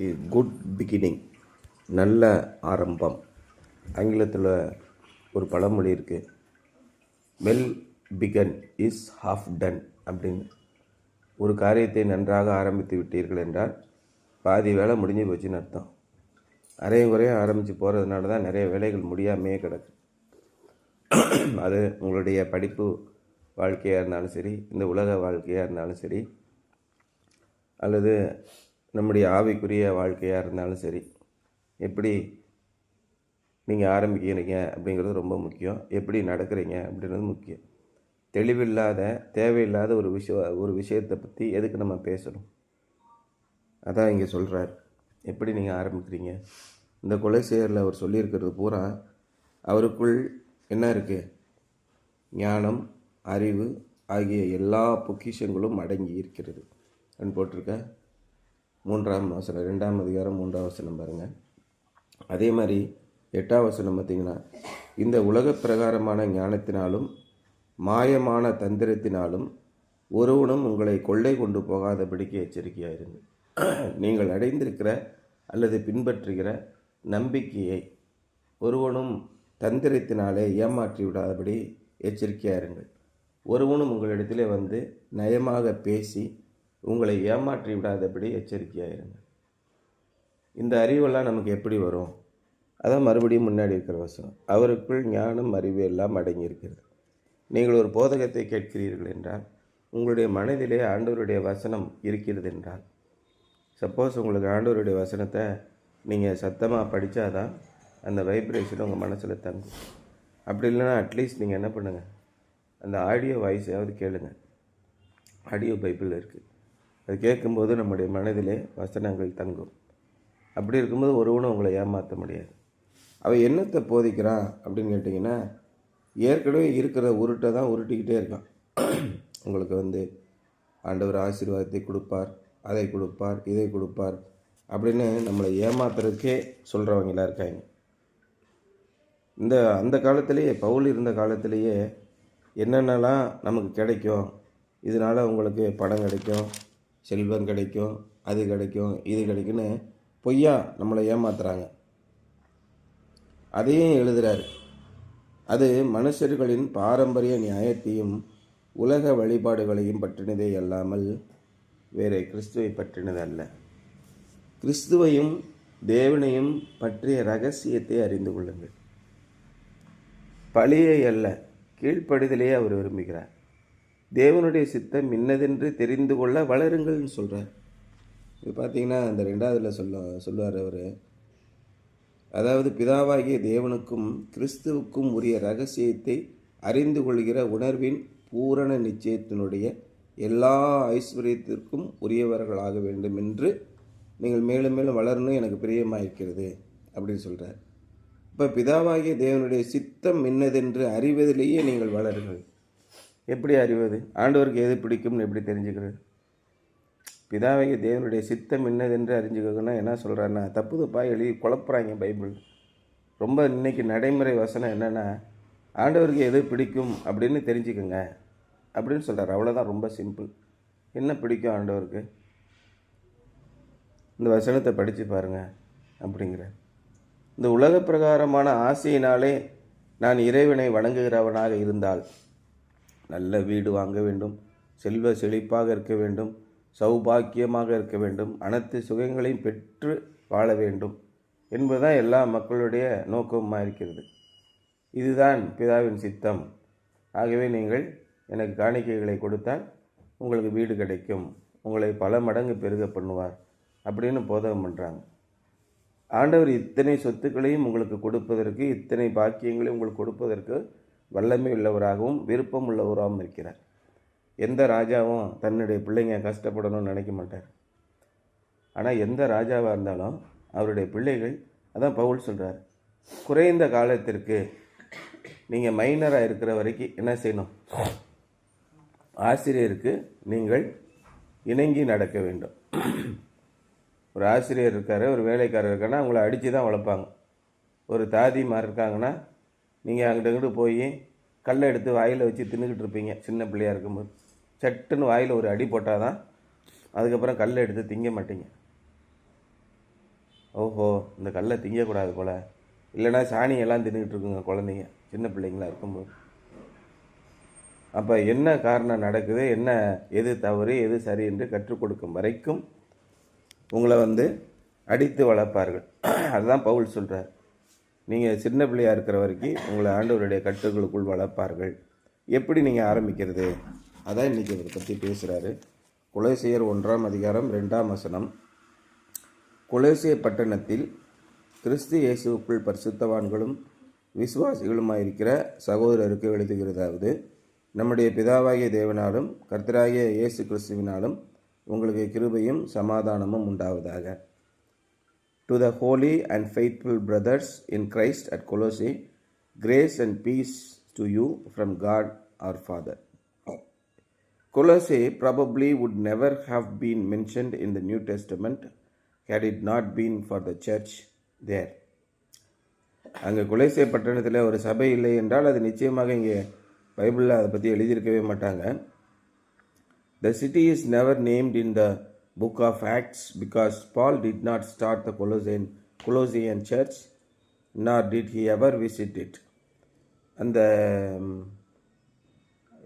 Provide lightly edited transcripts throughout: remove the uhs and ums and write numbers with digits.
இன்றைக்கி good beginning, நல்ல ஆரம்பம். ஆங்கிலத்தில் ஒரு பழமொழி இருக்குது, well begun is half done அப்படின்னு. ஒரு காரியத்தை நன்றாக ஆரம்பித்து விட்டீர்கள் என்றால் பாதி வேலை முடிஞ்சு போச்சுன்னு அர்த்தம். அரையும் குறையும் ஆரம்பித்து போகிறதுனால தான் நிறைய வேலைகள் முடியாமையே கிடக்கு. அது உங்களுடைய படிப்பு வாழ்க்கையாக இருந்தாலும் சரி, இந்த உலக வாழ்க்கையாக இருந்தாலும் சரி, அல்லது நம்முடைய ஆவிக்குரிய வாழ்க்கையாக இருந்தாலும் சரி, எப்படி நீங்கள் ஆரம்பிக்கிறீங்க அப்படிங்கிறது ரொம்ப முக்கியம். எப்படி நடக்கிறீங்க அப்படின்றது முக்கியம். தெளிவில்லாத தேவையில்லாத ஒரு விஷயத்தை பற்றி எதுக்கு நம்ம பேசணும்? அதான் இங்கே சொல்கிறார். எப்படி நீங்கள் ஆரம்பிக்கிறீங்க? இந்த கொலைசேரில் அவர் சொல்லியிருக்கிறது பூரா அவருக்குள் என்ன இருக்குது? ஞானம், அறிவு ஆகிய எல்லா பொக்கிஷங்களும் அடங்கி இருக்கிறது அப்படின்னு போட்டிருக்க. 3ஆம் வசனம், 2ஆம் அதிகாரம் 3ஆம் வசனம் பாருங்கள். அதே மாதிரி 8ஆம் வசனம் பார்த்திங்கன்னா, இந்த உலக பிரகாரமான ஞானத்தினாலும் மாயமான தந்திரத்தினாலும் ஒருவனும் உங்களை கொள்ளை கொண்டு போகாதபடிக்கு எச்சரிக்கையாயிருங்கள். நீங்கள் அடைந்திருக்கிற அல்லது பின்பற்றுகிற நம்பிக்கையை ஒருவனும் தந்திரத்தினாலே ஏமாற்றி விடாதபடி எச்சரிக்கையாயிருங்கள். ஒருவனும் உங்களிடத்திலே வந்து நயமாக பேசி உங்களை ஏமாற்றி விடாதபடி எச்சரிக்கையாயிருங்கள். இந்த அறிவெல்லாம் நமக்கு எப்படி வரும்? அதான் மறுபடியும் முன்னாடி இருக்கிற வசனம், அவருக்குள் ஞானம், அறிவு எல்லாம் அடங்கி இருக்கிறது. நீங்கள் ஒரு போதகத்தை கேட்கிறீர்கள் என்றால் உங்களுடைய மனதிலே ஆண்டவருடைய வசனம் இருக்கிறது என்றால், சப்போஸ் உங்களுக்கு ஆண்டவருடைய வசனத்தை நீங்கள் சத்தமாக படித்தாதான் அந்த வைப்ரேஷன் உங்கள் மனசில் தங்கும். அப்படி இல்லைன்னா அட்லீஸ்ட் நீங்கள் என்ன பண்ணுங்கள், அந்த ஆடியோ வாய்ஸாவது கேளுங்க. ஆடியோ பைபிள் இருக்குது, அது கேட்கும்போது நம்முடைய மனதிலே வசனங்கள் தங்கும். அப்படி இருக்கும்போது ஒருவனும் உங்களை ஏமாற்ற முடியாது. அவன் என்னத்தை போதிக்கிறான் அப்படின்னு கேட்டிங்கன்னா, ஏற்கனவே இருக்கிற உருட்டை தான் உருட்டிக்கிட்டே இருக்கான். உங்களுக்கு வந்து ஆண்டவர் ஆசீர்வாதத்தை கொடுப்பார், அதை கொடுப்பார், இதை கொடுப்பார் அப்படின்னு நம்மளை ஏமாத்துறதுக்கே சொல்கிறவங்களாம் இருக்காங்க. அந்த காலத்திலேயே, பவுல் இருந்த காலத்திலேயே என்னென்னலாம் நமக்கு கிடைக்கும், இதனால் உங்களுக்கு பணம் கிடைக்கும், செல்வம் கிடைக்கும், அது கிடைக்கும், இது கிடைக்குன்னு பொய்யா நம்மளை ஏமாத்துறாங்க. அதையும் எழுதுகிறார். அது மனுஷர்களின் பாரம்பரிய நியாயத்தையும் உலக வழிபாடுகளையும் பற்றினதே அல்லாமல் வேறு கிறிஸ்துவை பற்றினது அல்ல. கிறிஸ்துவையும் தேவனையும் பற்றிய ரகசியத்தை அறிந்து கொள்ளுங்கள். பழியை அல்ல, கீழ்ப்படிதலையே அவர் விரும்புகிறார். தேவனுடைய சித்தம் இன்னதென்று தெரிந்து கொள்ள வளருங்கள்னு சொல்கிறார். இது பார்த்தீங்கன்னா இந்த 2ஆவதுல சொல்லுவார் அவர். அதாவது பிதாவாகிய தேவனுக்கும் கிறிஸ்துவுக்கும் உரிய ரகசியத்தை அறிந்து கொள்கிற உணர்வின் பூரண நிச்சயத்தினுடைய எல்லா ஐஸ்வர்யத்திற்கும் உரியவர்களாக வேண்டும் என்று நீங்கள் மேலும் மேலும் வளரணும், எனக்கு பிரியமாயிருக்கிறது அப்படின்னு சொல்கிறார். இப்போ பிதாவாகிய தேவனுடைய சித்தம் என்னதென்று அறிவதிலேயே நீங்கள் வளருங்கள். எப்படி அறிவது? ஆண்டவருக்கு எது பிடிக்கும்னு எப்படி தெரிஞ்சுக்கிறது? பிதாவாகிய தேவனுடைய சித்தம் என்னதென்று அறிஞ்சுக்கணும்னா என்ன சொல்கிறாருன்னா, தப்பு தப்பாக எழுதி குழப்புறாங்க பைபிள். ரொம்ப இன்றைக்கி நடைமுறை வசனம் என்னென்னா, ஆண்டவருக்கு எது பிடிக்கும் அப்படின்னு தெரிஞ்சுக்கோங்க அப்படின்னு சொல்கிறார். அவ்வளோதான், ரொம்ப சிம்பிள். என்ன பிடிக்கும் ஆண்டவருக்கு? இந்த வசனத்தை படித்து பாருங்கள் அப்படிங்கிற. இந்த உலக பிரகாரமான ஆசையினாலே நான் இறைவனை வணங்குகிறவனாக இருந்தால், நல்ல வீடு வாங்க வேண்டும், செல்வ செழிப்பாக இருக்க வேண்டும், சௌபாக்கியமாக இருக்க வேண்டும், அனைத்து சுகங்களையும் பெற்று வாழ வேண்டும் என்பதுதான் எல்லா மக்களுடைய நோக்கமாக இருக்கிறது. இதுதான் பிதாவின் சித்தம். ஆகவே நீங்கள் எனக்கு காணிக்கைகளை கொடுத்தால் உங்களுக்கு வீடு கிடைக்கும், உங்களை பல மடங்கு பெருக பண்ணுவார் அப்படின்னு போதகம் பண்ணுறாங்க. ஆண்டவர் இத்தனை சொத்துக்களையும் உங்களுக்கு கொடுப்பதற்கு, இத்தனை பாக்கியங்களையும் உங்களுக்கு கொடுப்பதற்கு வல்லமை உள்ளவராகவும் விருப்பம் உள்ளவராகவும் இருக்கிறார். எந்த ராஜாவும் தன்னுடைய பிள்ளைங்க கஷ்டப்படணும்னு நினைக்க மாட்டார். ஆனால் எந்த ராஜாவாக இருந்தாலும் அவருடைய பிள்ளைகள், அதான் பவுல் சொல்கிறார், குறைந்த காலத்திற்கு நீங்கள் மைனராக இருக்கிற வரைக்கும் என்ன செய்யணும்? ஆசிரியருக்கு நீங்கள் இணங்கி நடக்க வேண்டும். ஒரு ஆசிரியர் இருக்கார், ஒரு வேலைக்காரர் இருக்காருன்னா அவங்கள அடித்து தான் வளர்ப்பாங்க. ஒரு தாதிமார் இருக்காங்கன்னா நீங்கள் அங்கிட்டு போய் கல்லை எடுத்து வாயில் வச்சு தின்னுக்கிட்டு இருப்பீங்க. சின்ன பிள்ளையாக இருக்கும்போது சட்டுன்னு வாயில் ஒரு அடி போட்டால் தான் அதுக்கப்புறம் கல்லை எடுத்து திங்க மாட்டீங்க. ஓஹோ இந்த கல்லை திங்கக்கூடாது போல், இல்லைன்னா சாணியெல்லாம் தின்னுக்கிட்டு இருக்குங்க குழந்தைங்க சின்ன பிள்ளைங்களா இருக்கும்போது. அப்போ என்ன காரணம் நடக்குது, என்ன எது தவறு எது சரி என்று கற்றுக் கொடுக்கும் வரைக்கும் உங்களை அடித்து வளர்ப்பார்கள். அதுதான் பவுல் சொல்கிறார். நீங்கள் சின்ன பிள்ளையாக இருக்கிற வரைக்கும் உங்களை ஆண்டவருடைய கட்டுகளுக்குள் வளர்ப்பார்கள். எப்படி நீங்கள் ஆரம்பிக்கிறது, அதான் இன்றைக்கி இதை பற்றி பேசுகிறாரு. கொலோசியர் 1:2 கொலோசிய பட்டணத்தில் கிறிஸ்து இயேசுவுக்குள் பரிசுத்தவான்களும் விசுவாசிகளுமாயிருக்கிற சகோதரருக்கு எழுதுகிறதாவது, நம்முடைய பிதாவாகிய தேவனாலும் கர்த்தராகிய இயேசு கிறிஸ்துவினாலும் உங்களுக்கு கிருபையும் சமாதானமும் உண்டாவதாக. To the holy and faithful brothers in Christ at Colossae, grace and peace to you from God our Father. Colossae probably would never have been mentioned in the New Testament had it not been for the church there. அங்கே கொலோசே பட்டணத்தில் ஒரு சபை இல்லை என்றால் அது நிச்சயமாக இங்கே பைபிளில் அதை பற்றி எழுதியிருக்கவே மாட்டாங்க. The city is never named in the book of Acts because Paul did not start the Colossian church, nor did he ever visit it. அந்த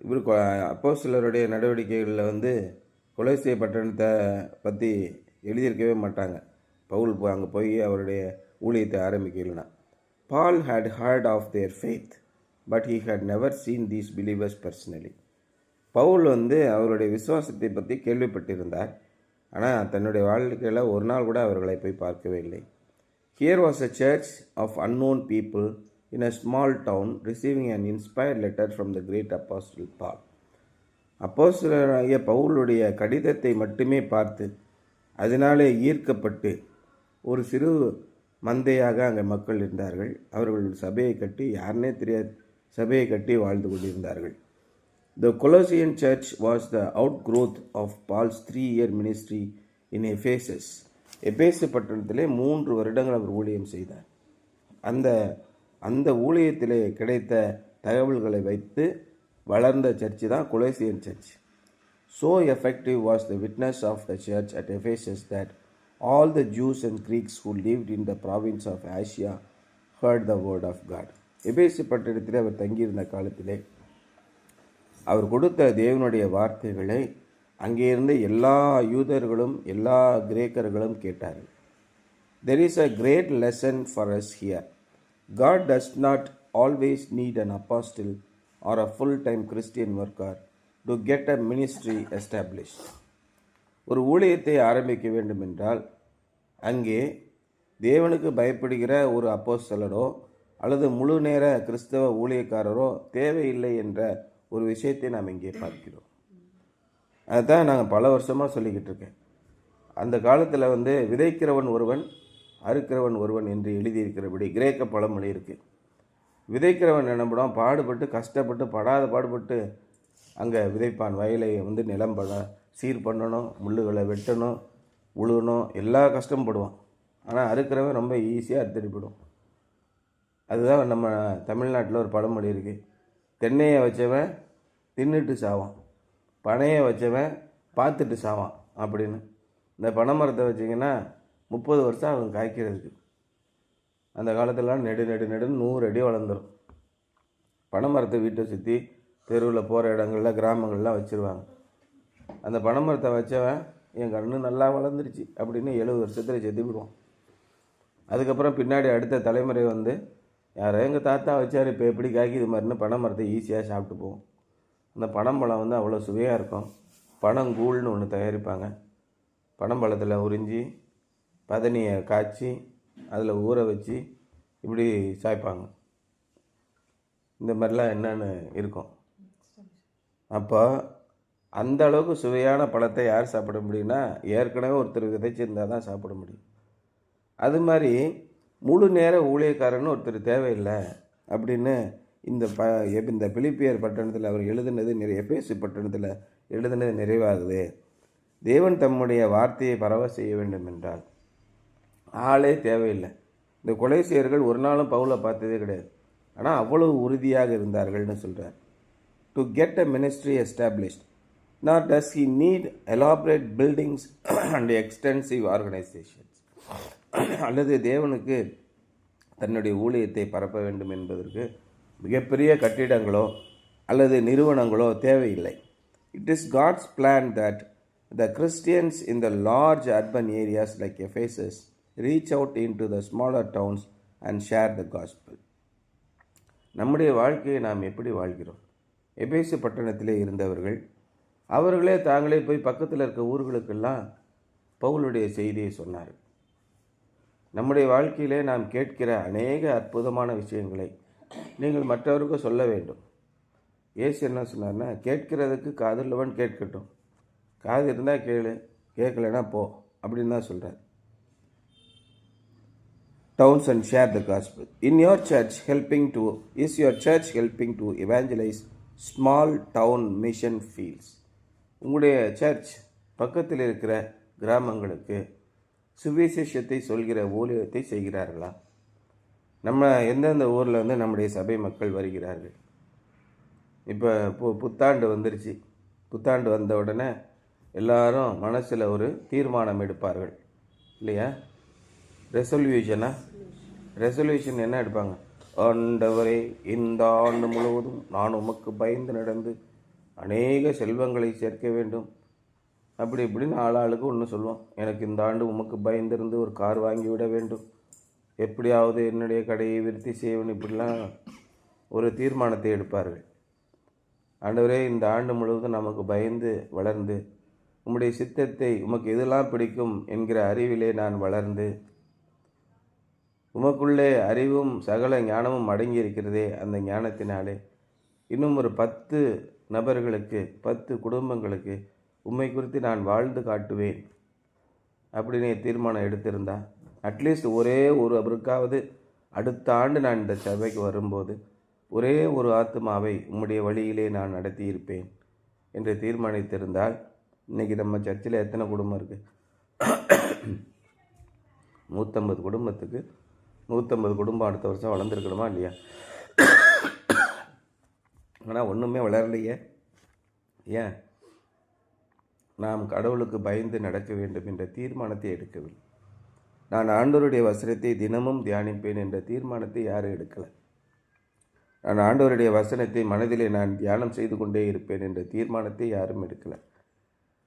இவருக்கு அப்போஸ்தலருடைய நடவடிக்கைகளில் கொலோசிய பட்டணத்தை பற்றி எழுதியிருக்கவே மாட்டாங்க. பவுல் அங்கே போய் அவருடைய ஊழியத்தை ஆரம்பிக்கலைன்னா. Paul had heard of their faith, but he had never seen these believers personally. Pavul அவருடைய விசுவாசத்தை பற்றி கேள்விப்பட்டிருந்தார், ஆனால் தன்னுடைய வாழ்க்கையில் ஒரு நாள் கூட அவர்களை போய் பார்க்கவே இல்லை. Here was a church of unknown people in a small town receiving an inspired letter from the great apostle Paul. அப்போஸ்தலராகிய பவுலுடைய கடிதத்தை மட்டுமே பார்த்து அதனாலே ஈர்க்கப்பட்டு ஒரு சிறு மந்தையாக அங்கே மக்கள் இருந்தார்கள். அவர்கள் சபையை கட்டி, யாருன்னே தெரியாது, சபையை கட்டி வாழ்ந்து கொண்டிருந்தார்கள். The Colossian church was the outgrowth of Paul's 3-year ministry in Ephesus. எபேசு பட்டணத்திலே 3 வருடங்கள் அவர் ஊழியம் செய்தார். அந்த ஊழியத்திலே கிடைத்த தகவல்களை வைத்து வளர்ந்த சர்ச்சு தான் Colossian church. So effective was the witness of the church at Ephesus that all the Jews and Greeks who lived in the province of Asia heard the word of God. எபேசு பட்டணத்திலே அவர் தங்கியிருந்த காலத்திலே அவர் கொடுத்த தேவனுடைய வார்த்தைகளை அங்கே இருந்த எல்லா யூதர்களும் எல்லா கிரேக்கர்களும் கேட்டார்கள். There is a great lesson for us here. God does not always need an apostle or a full-time Christian worker to get a ministry established. ஒரு ஊழியத்தை ஆரம்பிக்க வேண்டும் என்றால் அங்கே தேவனுக்கு பயப்படுகிற ஒரு அப்போஸ்தலரோ அல்லது முழு நேர கிறிஸ்தவ ஊழியக்காரரோ தேவையில்லை என்ற ஒரு விஷயத்தை நாம் இங்கே பார்க்கிறோம். அதுதான் நாங்கள் பல வருஷமாக சொல்லிக்கிட்டு இருக்கேன். அந்த காலத்தில் விதைக்கிறவன் ஒருவன் அறுக்கிறவன் ஒருவன் என்று எழுதியிருக்கிறபடி கிரேக்க பழமொழி இருக்குது. விதைக்கிறவன் என்னப்படும், பாடுபட்டு கஷ்டப்பட்டு படாத பாடுபட்டு அங்கே விதைப்பான். வயலை நிலம் சீர் பண்ணணும், முள்ளுகளை வெட்டணும், உழுவணும், எல்லா கஷ்டமும் படுவான். ஆனால் அறுக்கிறவன் ரொம்ப ஈஸியாக அறுத்தடிப்படும். அதுதான் நம்ம தமிழ்நாட்டில் ஒரு பழமொழி இருக்குது. தென்னையை வச்சவன் தின்னுட்டு சாவான், பனையை வச்சவன் பார்த்துட்டு சாவான் அப்படின்னு. இந்த பனை மரத்தை வச்சிங்கன்னா 30 வருஷம் அவன் காய்க்கிறதுக்கு. அந்த காலத்திலலாம் நெடுன்னு 100 அடி வளர்ந்துடும். பனை மரத்தை வீட்டை சுற்றி தெருவில் போகிற இடங்களில் கிராமங்கள்லாம் வச்சுருவாங்க. அந்த பனை மரத்தை வச்சவன் என் கண்ணு நல்லா வளர்ந்துருச்சு அப்படின்னு 70 வருஷத்தில் செத்து விடுவான். அதுக்கப்புறம் பின்னாடி அடுத்த தலைமுறை யாரோ எங்கள் தாத்தா வச்சார், இப்போ எப்படி காய்க்குது மாதிரின்னு பனை மரத்தை ஈஸியாக சாப்பிட்டு போவோம். அந்த பனம்பழம் அவ்வளோ சுவையாக இருக்கும். பனங்கூழ்னு ஒன்று தயாரிப்பாங்க. பனம்பழத்தில் உறிஞ்சி பதனியை காய்ச்சி அதில் ஊற வச்சு இப்படி சாய்ப்பாங்க. இந்த மாதிரிலாம் என்னென்னு இருக்கும். அப்போ அந்த அளவுக்கு சுவையான பழத்தை யார் சாப்பிட முடியும்னா ஏற்கனவே ஒருத்தர் விதைச்சிருந்தால் தான் சாப்பிட முடியும். அது மாதிரி முழு நேர ஊழியக்காரன்னு ஒருத்தர் தேவையில்லை அப்படின்னு இந்த பிலிப்பியர் பட்டணத்தில் அவர் எழுதினது எபேசு பட்டணத்தில் எழுதினது நிறைவாகுது. தேவன் தம்முடைய வார்த்தையை பரவ செய்ய வேண்டும் என்றால் ஆளே தேவையில்லை. இந்த கொலோசியர்கள் ஒரு நாளும் பவுலை பார்த்ததே கிடையாது, ஆனால் அவ்வளவு உறுதியாக இருந்தார்கள்னு சொல்கிறார். To get a ministry established, not does he need elaborate buildings and extensive organisations. அல்லது தேவனுக்கு தன்னுடைய ஊழியத்தை பரப்ப வேண்டும் என்பதற்கு மிகப்பெரிய கட்டிடங்களோ அல்லது நிறுவனங்களோ தேவையில்லை. It is God's plan that the Christians in the large urban areas like Ephesus reach out into the smaller towns and share the gospel. நம்முடைய வாழ்க்கையை நாம் எப்படி வாழ்கிறோம்? எபேசு பட்டணத்திலே இருந்தவர்கள் அவர்களே தாங்களே போய் பக்கத்தில் இருக்க ஊர்களுக்கெல்லாம் பவுலுடைய செய்தியை சொன்னார். நம்முடைய வாழ்க்கையிலே நாம் கேட்கிற அநேக அற்புதமான விஷயங்களை நீங்கள் மற்றவருக்கு சொல்ல வேண்டும். இயேசு என்ன சொன்னார்னா, கேட்கிறதுக்கு காதுள்ளவன் கேட்கட்டும், காது இருந்தால் கேளு, கேட்கலன்னா போ அப்படின்னு தான் சொல்கிறார். Towns and share the gospel. In your church, is your church helping to evangelize small town mission fields? உங்களுடைய சர்ச் பக்கத்தில் இருக்கிற கிராமங்களுக்கு சுவிசேஷத்தை சொல்கிற ஊழியத்தை செய்கிறார்களா? நம்ம எந்தெந்த ஊரில் நம்முடைய சபை மக்கள் வருகிறார்கள்? இப்போ புத்தாண்டு வந்துருச்சு. புத்தாண்டு வந்த உடனே எல்லாரும் மனசில் ஒரு தீர்மானம் எடுப்பார்கள் இல்லையா? ரெசல்யூஷன் என்ன எடுப்பாங்க? ஆண்டவரே, இந்த ஆண்டு முழுவதும் நான் உமக்கு பயந்து நடந்து அநேக செல்வங்களை சேர்க்க வேண்டும், அப்படி இப்படின்னு ஆளாளுக்கு ஒன்று சொல்லுவோம். எனக்கு இந்த ஆண்டு உமக்கு பயந்திருந்து ஒரு கார் வாங்கி விட வேண்டும், எப்படியாவது என்னுடைய கடையை விருத்தி செய்வேன், இப்படிலாம் ஒரு தீர்மானத்தை எடுப்பார்கள். ஆண்டவரே, இந்த ஆண்டு முழுவதும் நமக்கு பயந்து வளர்ந்து உம்முடைய சித்தத்தை, உமக்கு எதெல்லாம் பிடிக்கும் என்கிற அறிவிலே நான் வளர்ந்து, உமக்குள்ளே அறிவும் சகல ஞானமும் அடங்கி இருக்கிறதே, அந்த ஞானத்தினாலே இன்னும் ஒரு 10 நபர்களுக்கு 10 குடும்பங்களுக்கு உம்மை குறித்து நான் வாழ்ந்து காட்டுவேன் அப்படின்னு தீர்மானம் எடுத்திருந்தா, அட்லீஸ்ட் ஒரே ஒரு அவருக்காவது அடுத்த ஆண்டு நான் இந்த சபைக்கு வரும்போது ஒரே ஒரு ஆத்மாவை உம்முடைய வழியிலே நான் நடத்தியிருப்பேன் என்று தீர்மானித்திருந்தால், இன்றைக்கி நம்ம சர்ச்சில் எத்தனை குடும்பம் இருக்குது? 150 குடும்பத்துக்கு 150 குடும்பம் அடுத்த வருஷம் வளர்ந்துருக்கணுமா இல்லையா? ஆனால் ஒன்றுமே வளரலையே. ஏன்? நாம் கடவுளுக்கு பயந்து நடக்க வேண்டும் என்ற தீர்மானத்தை எடுக்கவில்லை. நான் ஆண்டவருடைய வசனத்தை தினமும் தியானிப்பேன் என்ற தீர்மானத்தை யாரும் எடுக்கலை. நான் ஆண்டவருடைய வசனத்தை மனதிலே நான் தியானம் செய்து கொண்டே இருப்பேன் என்ற தீர்மானத்தை யாரும் எடுக்கலை.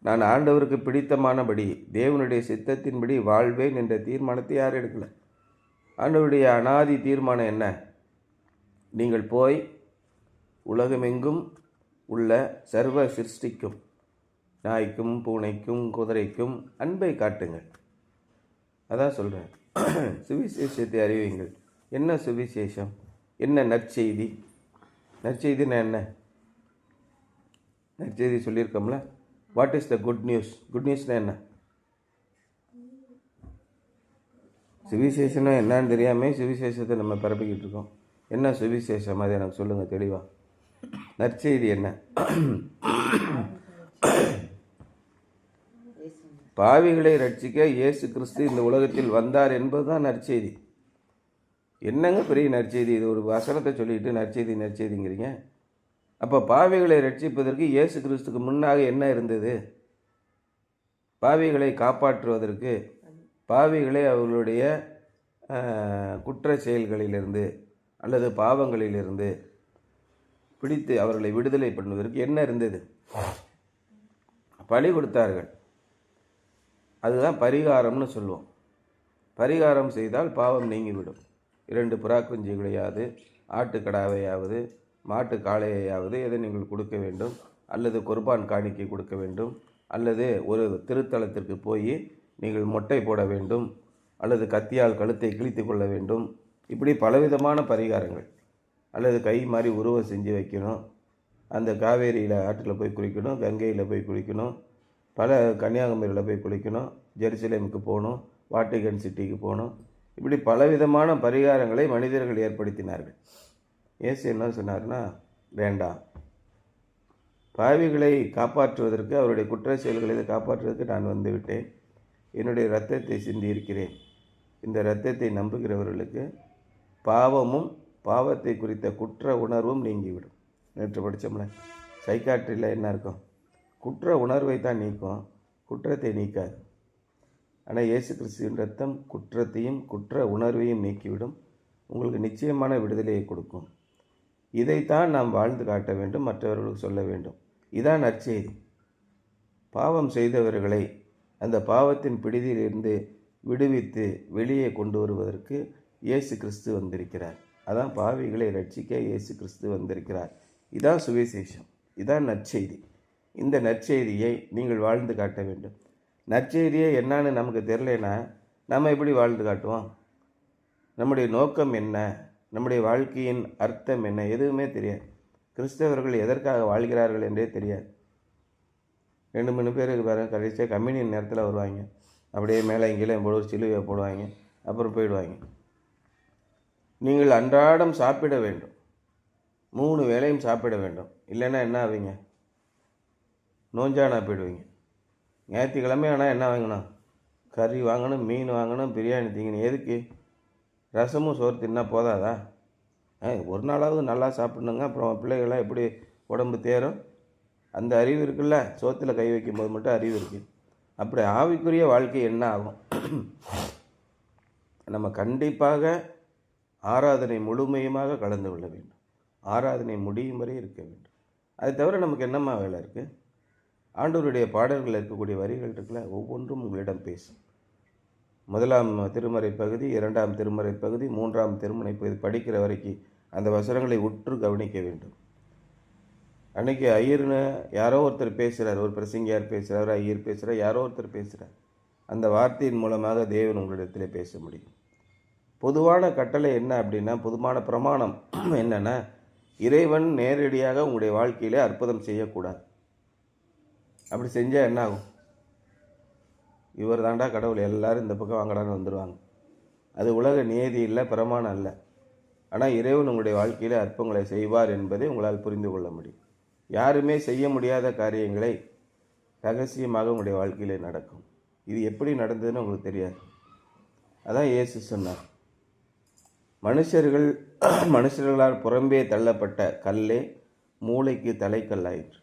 நான் ஆண்டவருக்கு பிடித்தமானபடி தேவனுடைய சித்தத்தின்படி வாழ்வேன் என்ற தீர்மானத்தை யாரும் எடுக்கலை. ஆண்டவருடைய அனாதி தீர்மானம் என்ன? நீங்கள் போய் உலகமெங்கும் உள்ள சர்வ சிருஷ்டிக்கும், நாய்க்கும் பூனைக்கும் குதிரைக்கும் அன்பை காட்டுங்கள். அதான் சொல்கிறேன். சுவிசேஷத்தை அறிவியுங்கள். என்ன சுவிசேஷம்? என்ன நற்செய்தி? நற்செய்தின்னா என்ன? நற்செய்தி சொல்லியிருக்கோம்ல. What is the good news? Good நியூஸ்னா என்ன? சுவிசேஷம்னா என்னன்னு தெரியாமல் சுவிசேஷத்தை நம்ம பரப்பிக்கிட்டு இருக்கோம். என்ன சுவிசேஷம்? அது எனக்கு சொல்லுங்கள் தெளிவாக. நற்செய்தி என்ன? பாவிகளை ரட்சிக்க இயேசு கிறிஸ்து இந்த உலகத்தில் வந்தார் என்பதுதான் நற்செய்தி. என்னங்க பெரிய நற்செய்தி? இது ஒரு வசனத்தை சொல்லிட்டு நற்செய்திங்கிறீங்க. அப்போ பாவிகளை ரட்சிப்பதற்கு இயேசு கிறிஸ்துக்கு முன்னாக என்ன இருந்தது? பாவிகளை காப்பாற்றுவதற்கு, பாவிகளை அவர்களுடைய குற்ற செயல்களிலிருந்து அல்லது பாவங்களிலிருந்து பிடித்து அவர்களை விடுதலை பண்ணுவதற்கு என்ன இருந்தது? பலி கொடுத்தார்கள். அதுதான் பரிகாரம்னு சொல்லுவோம். பரிகாரம் செய்தால் பாவம் நீங்கிவிடும். 2 புறாக்குஞ்சுகளையாவது, ஆட்டுக்கடாவையாவது, மாட்டு காளையையாவது எதை நீங்கள் கொடுக்க வேண்டும், அல்லது குர்பான் காணிக்கை கொடுக்க வேண்டும், அல்லது ஒரு திருத்தலத்திற்கு போய் நீங்கள் மொட்டை போட வேண்டும், அல்லது கத்தியால் கழுத்தை கிழித்து கொள்ள வேண்டும். இப்படி பலவிதமான பரிகாரங்கள். அல்லது கை மாதிரி உருவம் செஞ்சு வைக்கணும், அந்த காவேரியில் ஆற்றில் போய் குளிக்கணும், கங்கையில் போய் குளிக்கணும், பல கன்னியாகுமரியில் போய் குளிக்கணும், ஜெருசலேமுக்கு போகணும், வாட்டிகன் சிட்டிக்கு போகணும். இப்படி பலவிதமான பரிகாரங்களை மனிதர்கள் ஏற்படுத்தினார்கள். இயேசு என்ன சொன்னார்னா, வேண்டாம், பாவிகளை காப்பாற்றுவதற்கு, அவருடைய குற்ற செயல்களை காப்பாற்றுவதற்கு நான் வந்து விட்டேன். என்னுடைய இரத்தத்தை சிந்தியிருக்கிறேன். இந்த இரத்தத்தை நம்புகிறவர்களுக்கு பாவமும் பாவத்தை குறித்த குற்ற உணர்வும் நீங்கிவிடும். நேற்று படித்தோம்ல, சைக்காட்ரியில் என்ன இருக்கும்? குற்ற உணர்வை தான் நீக்கும், குற்றத்தை நீக்காது. ஆனால் இயேசு கிறிஸ்துவின் ரத்தம் குற்றத்தையும் குற்ற உணர்வையும் நீக்கிவிடும், உங்களுக்கு நிச்சயமான விடுதலையை கொடுக்கும். இதைத்தான் நாம் வாழ்ந்து காட்ட வேண்டும், மற்றவர்களுக்கு சொல்ல வேண்டும். இதான் நற்செய்தி. பாவம் செய்தவர்களை அந்த பாவத்தின் பிடியிலிருந்து விடுவித்து வெளியே கொண்டு வருவதற்கு இயேசு கிறிஸ்து வந்திருக்கிறார். அதான் பாவிகளை ரட்சிக்க இயேசு கிறிஸ்து வந்திருக்கிறார். இதான் சுவிசேஷம், இதான் நற்செய்தி. இந்த நற்செய்தியை நீங்கள் வாழ்ந்து காட்ட வேண்டும். நற்செய்தியே என்னன்னு நமக்கு தெரியலனா நம்ம எப்படி வாழ்ந்து காட்டுவோம்? நம்முடைய நோக்கம் என்ன, நம்முடைய வாழ்க்கையின் அர்த்தம் என்ன, எதுவுமே தெரியாது. கிறிஸ்தவர்கள் எதற்காக வாழ்கிறார்கள் என்றே தெரியாது. 2-3 பேருக்கு பாருங்கள், கடைசியாக கம்யூனியன் நேரத்தில் வருவாங்க, அப்படியே மேலே கீழே போடுவோம், சிலுவையை போடுவாங்க, அப்புறம் போயிடுவாங்க. நீங்கள் அன்றாடம் சாப்பிட வேண்டும், 3 வேளையும் சாப்பிட வேண்டும். இல்லைன்னா என்ன ஆவீங்க? நோஞ்சானா போயிடுவீங்க. ஞாயிற்றுக்கிழமை ஆனால் என்ன வாங்கணும்? கறி வாங்கணும், மீன் வாங்கணும், பிரியாணி திங்கணும். எதுக்கு? ரசமும் சோறு தின்னா போதாதா? ஒரு நாளாவது நல்லா சாப்பிட்ணுங்க. அப்புறம் பிள்ளைகள்லாம் எப்படி உடம்பு தேரும்? அந்த அறிவு இருக்குல்ல, சோத்தில் கை வைக்கும்போது மட்டும் அறிவு இருக்குது. அப்படி ஆவிக்குரிய வாழ்க்கை என்ன ஆகும்? நம்ம கண்டிப்பாக ஆராதனை முழுமையுமாக கலந்து கொள்ள வேண்டும். ஆராதனை முடியும் வரை இருக்க வேண்டும். அதை தவிர நமக்கு என்னம்மா வேலை இருக்குது? ஆண்டவருடைய பாடல்கள் இருக்கக்கூடிய வரிகள் இருக்குல்ல, ஒவ்வொன்றும் உங்களிடம் பேசும். 1ஆம் திருமறை பகுதி, 2ஆம் திருமறை பகுதி, 3ஆம் திருமறை பகுதி படிக்கிற வரைக்கும் அந்த வசனங்களை உற்று கவனிக்க வேண்டும். அன்றைக்கி ஐயர்னு யாரோ ஒருத்தர் பேசுகிறார், ஒரு பிரசங்கியார் பேசுகிறார், ஐயர் பேசுகிறார், யாரோ ஒருத்தர் பேசுகிறார். அந்த வார்த்தையின் மூலமாக தேவன் உங்களிடத்தில் பேச முடியும். பொதுவான கட்டளை என்ன அப்படின்னா, பொதுவான பிரமாணம் என்னென்னா, இறைவன் நேரடியாக உங்களுடைய வாழ்க்கையிலே அற்புதம் செய்யக்கூடாது. அப்படி செஞ்சால் என்ன ஆகும்? இவர் தாண்டா கடவுள், எல்லாரும் இந்த பக்கம் வாங்கடான்னு வந்துடுவாங்க. அது உலக நியதி இல்லை, பிரமாணம் இல்லை. ஆனால் இறைவன் உங்களுடைய வாழ்க்கையில் அற்புதங்களை செய்வார் என்பதை உங்களால் புரிந்து கொள்ள முடியும். யாருமே செய்ய முடியாத காரியங்களை ரகசியமாக உங்களுடைய வாழ்க்கையில் நடக்கும். இது எப்படி நடந்ததுன்னு உங்களுக்கு தெரியாது. அதான் இயேசு சொன்னார், மனுஷர்களால் புறம்பே தள்ளப்பட்ட கல்லே மூளைக்கு தலைக்கல்லாயிற்று.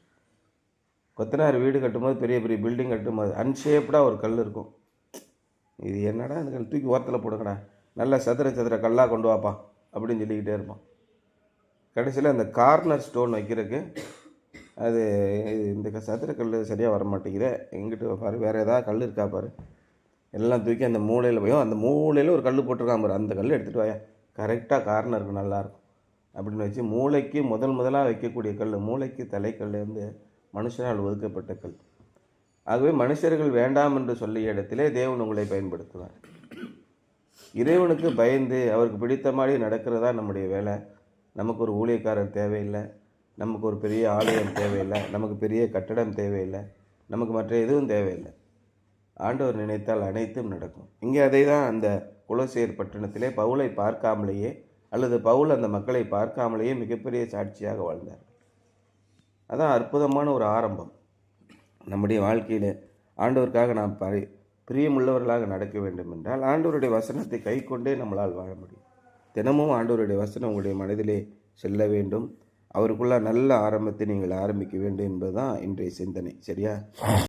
கொத்தனார் வீடு கட்டும்போது, பெரிய பெரிய பில்டிங் கட்டும்போது அன்ஷேப்டாக ஒரு கல் இருக்கும். இது என்னடா அந்த கல், தூக்கி ஓரத்தில் போடுங்கடா, நல்லா சதுர கல்லாக கொண்டு வாப்பா அப்படின்னு சொல்லிக்கிட்டே இருப்பான். கடைசியில் அந்த கார்னர் ஸ்டோன் வைக்கிறதுக்கு அது இந்த சதுர கல் சரியாக வர மாட்டேங்குது, எங்கிட்ட பாரு வேறு ஏதாவது கல் இருக்கா பாரு, எல்லாம் தூக்கி அந்த மூலையில் போயும், அந்த மூலையில் ஒரு கல் போட்டிருக்கான் பாரு, அந்த கல் எடுத்துகிட்டு வாயா, கரெக்டாக கார்னருக்கு நல்லாயிருக்கும் அப்படின்னு வச்சு மூளைக்கு முதலாக வைக்கக்கூடிய கல், மூளைக்கு தலைக்கல் வந்து மனுஷனால் ஒதுக்கப்பட்ட கல். ஆகவே மனுஷர்கள் வேண்டாம் என்று சொல்லிய இடத்திலே தேவன் உங்களை பயன்படுத்துவார். இறைவனுக்கு பயந்து அவருக்கு பிடித்த மாதிரி நடக்கிறதா நம்முடைய வேலை. நமக்கு ஒரு ஊழியக்காரர் தேவையில்லை, நமக்கு ஒரு பெரிய ஆலயம் தேவையில்லை, நமக்கு பெரிய கட்டடம் தேவையில்லை, நமக்கு மற்ற எதுவும் தேவையில்லை. ஆண்டவர் நினைத்தால் அனைத்தும் நடக்கும். இங்கே அதை தான் அந்த கொலோசையர் பட்டணத்திலே பவுலை பார்க்காமலேயே, அல்லது பவுல் அந்த மக்களை பார்க்காமலேயே மிகப்பெரிய சாட்சியாக வாழ்ந்தார். அதான் அற்புதமான ஒரு ஆரம்பம். நம்முடைய வாழ்க்கையில் ஆண்டவருக்காக நாம் பிரியமுள்ளவர்களாக நடக்க வேண்டும் என்றால் ஆண்டவருடைய வசனத்தை கை கொண்டே நம்மளால் வாழ முடியும். தினமும் ஆண்டவருடைய வசனம் உங்களுடைய மனதிலே செல்ல வேண்டும். அவருக்குள்ள நல்ல ஆரம்பத்தை நீங்கள் ஆரம்பிக்க வேண்டும் என்பதுதான் இன்றைய சிந்தனை. சரியா?